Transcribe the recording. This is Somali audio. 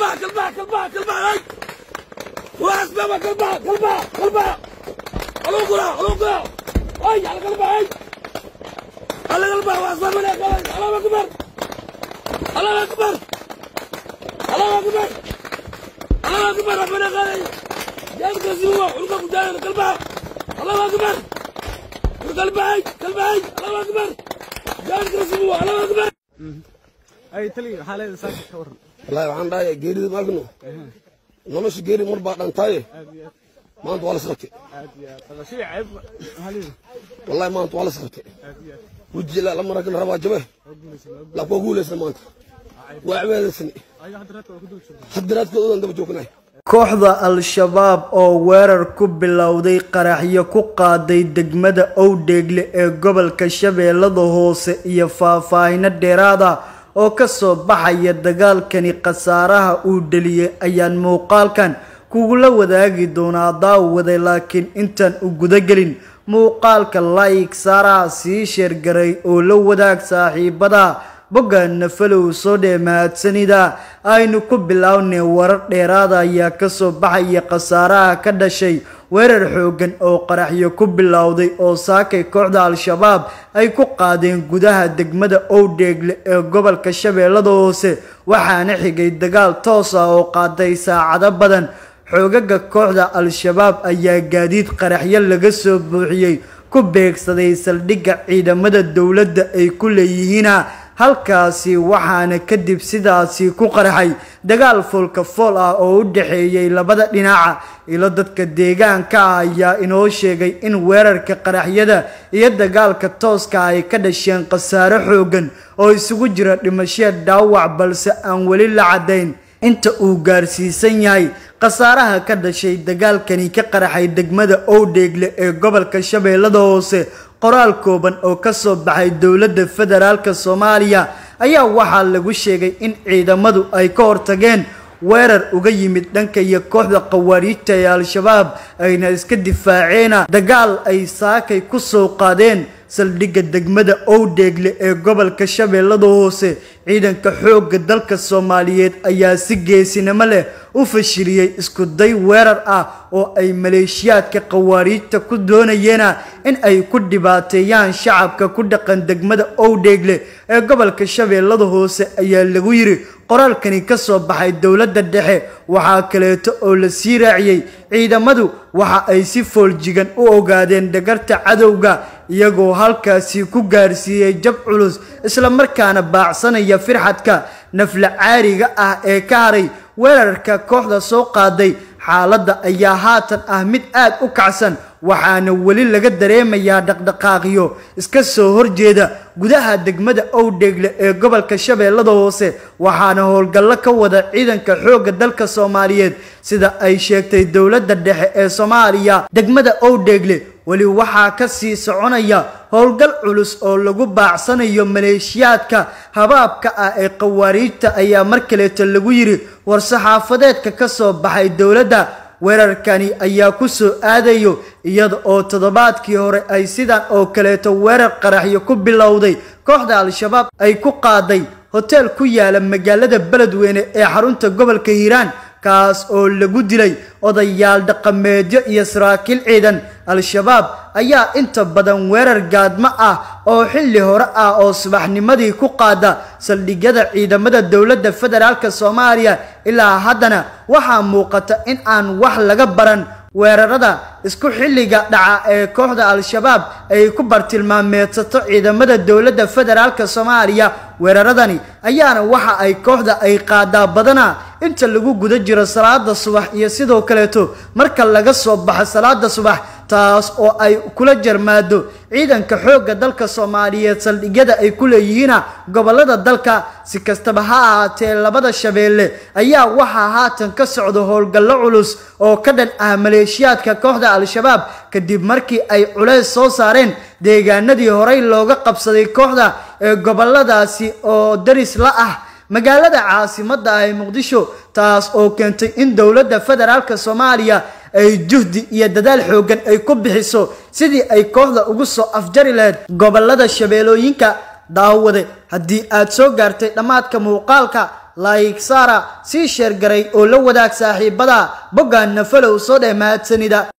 هاي واسبابها كلبها الوقرا هاي على قلبها هاي على قلبها واسبابها الله اكبر الله اكبر الله اكبر الله اكبر ربنا غالي جالك زوا علقك داير قلبها الله اكبر قلبها هاي الله اكبر جالك زوا الله اكبر اي تلي حاله ساكت كور والله waxaan dhahay geerida maagno nolosha geeri mar baa dhantay maanta wala saqtay شيء عيب هلي والله maanta wala saqtay وجي لا لما ركن ربا جبه لا بقولس maanta waa cibaadaysan ay hadraadkooda daba joognay kooxda al-shabaab oo weerar ku bilowday qaraxyo ku qaaday degmada Owdheegle ee gobolka Shabeellada Hoose iyo faahfaahin dheeraad ah oo ka soo baxaya dagaalkani qasaaraha uu dhaliyay ayaan muuqaalkan kugula wadaagi doonaa daawada laakiin intaan u guda gelin muuqaalka like saara si share garay oo la wadaag saaxiibada bogan falow soo dheemaadsanida aynu ku bilownay warar dheeraad ah ayaa ka soo baxaya qasaaraha ka dhashay weerar xoogan oo qaraxyo ku bilowday oo saakay kooxda al-shabaab ay ku qaadeen gudaha degmada Owdheegle ee gobolka Shabeellada Hoose waxaana xigay dagaal toos ah oo qaaday saacado badan xoogaga kooxda al-shabaab ayaa gaadiid qaraxyo laga soo buuxiyay ku beegsaday saldhigga ciidamada dawladda ay ku leeyihiin halkaasi waxaana kadib sidaasi ku qaraxay dagaal foolka fool ah oo u dhaxeeyay labada dhinac ilo dadka deegaanka ayaa inoo sheegay in weerarka qaraxyada iyo dagaalka tooska ay ka dhasheen qasaare xoogan oo isugu jira dhimasho dhaawac balse aan wali la cadeyn inta uu gaarsiisan yahay qasaaraha ka dhashay dagaalkani ka qaraxay degmada Owdheegle ee gobolka Shabeellada Hoose qoraal kooban oo ka soo baxay dawladda federaalka Soomaaliya ayaa waxa lagu sheegay in ciidamadu ay ka hortageen weerar uga yimid dhanka iyo kooxda qawaariijta ee al-shabaab ayna iska difaaceen dagaal ay saakay ku soo qaadeen saldhigga degmada Owdheegle ee gobolka Shabeellada Hoose ciidanka xoogga dalka Soomaaliyeed ayaa si geesinimo leh u fashiliyay isku day weerar ah oo ay maleeshiyaadka qawaariijta ku doonayeen in ay ku dhibaateeyaan shacabka ku dhaqan degmada Owdheegle ee gobolka Shabeellada Hoose ayaa lagu yiri qoraalkani ka soo baxay dawladda dhexe waxa kaleeto oo la sii raaciyay ciidamadu waxa ay si fooljigan u ogaadeen dhagarta cadowga iyagoo halkaasi ku gaarsiiyay jab culus isla markaana baacsanaya firxadka nafla caariga ah ee ka haray weerarka kooxda soo qaaday xaaladda ayaa haatan ah mid aad u kacsan waxaana wali laga dareemayaa dhaqdhaqaaqyo iska soo horjeeda gudaha degmada Owdheegle ee gobolka Shabeellada Hoose waxaana howlgallo ka wada ciidanka xoogga dalka Soomaaliyeed sida ay sheegtay dawladda dhexe ee Soomaaliya degmada Owdheegle wali waxaa ka sii soconaya howlgal culus oo lagu baacsanayo maleeshiyaadka habaabka ah ee qawaariijta ayaa markaleeto lagu yiri war saxaafadeedka ka soo baxay dawladda weerarkani ayaa ku soo aadayo iyada oo toddobaadkii hore ay sidan oo kaleeto weerar qaraxyo ku bilowday kooxda al-shabaab ay ku qaaday hotel ku yaala magaalada Beledweyne ee xarunta gobolka Hiiraan kaas oo lagu dilay odayaal dhaqameedyo iyo saraakiil ciidan al-shabaab ayaa inta badan weerar gaadma ah oo xilli hore ah oo subaxnimadii ku qaada saldhigyada ciidamada dawladda federaalka Soomaaliya ilaa haddana waxaa muuqata in aan wax laga baran weerarada isku xilliga dhaca ee kooxda al-shabaab ay ku bartilmaameedsato ciidamada dawladda federaalka Soomaaliya weeraradani ayaana waxa ay kooxda ay qaadaa badana inta lagu guda jiro salaada subax iyo sidoo kaleeto marka laga soo baxo salaada subax taas oo ay kula jarmaado ciidanka xoogga dalka Soomaaliyeed saldhigyada ay ku leeyihiin gobolada dalka si kastaba ha ahaatee labada shabeelle ayaa waxa haatan ka socdo howlgallo culus oo ka dhan ah maleeshiyaadka kooxda al-shabaab kadib markii ay culays soo saareen deegaanadii horey looga qabsaday kooxda ee goboladaasi oo daris la ah magaalada caasimadda ah ee Muqdisho taas oo keentay in dawladda federaalka Soomaaliya ay juhdi iyo dadaal xoogan ay ku bixiso sidii ay kooxda ugu soo afjari lahayd gobolada shabeelooyinka daawade haddii aad soo gaartay dhamaadka muuqaalka like saara sii share garay oo la wadaag saaxiibada boggaana follow soo dhammaadsanida